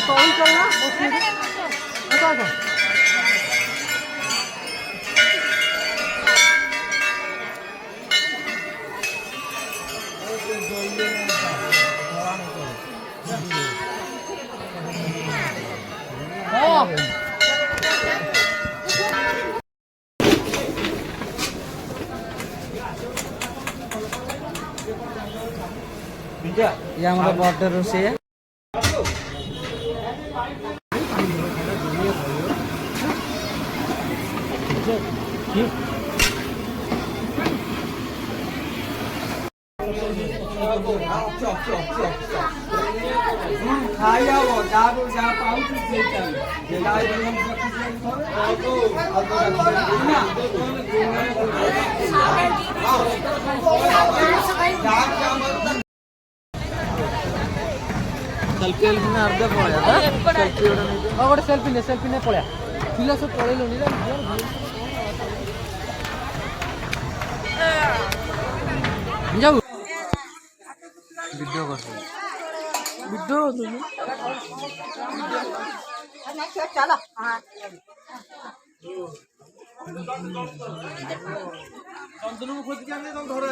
कौन चलना बता दो। ये हमारा बॉर्डर से है। सेल्फी ने अर्धे पड़ा गोटे सेल्फी ने पड़ा पिला सब पड़ेलुनि जाऊ वीडियो कर चलो खोज के तुम घर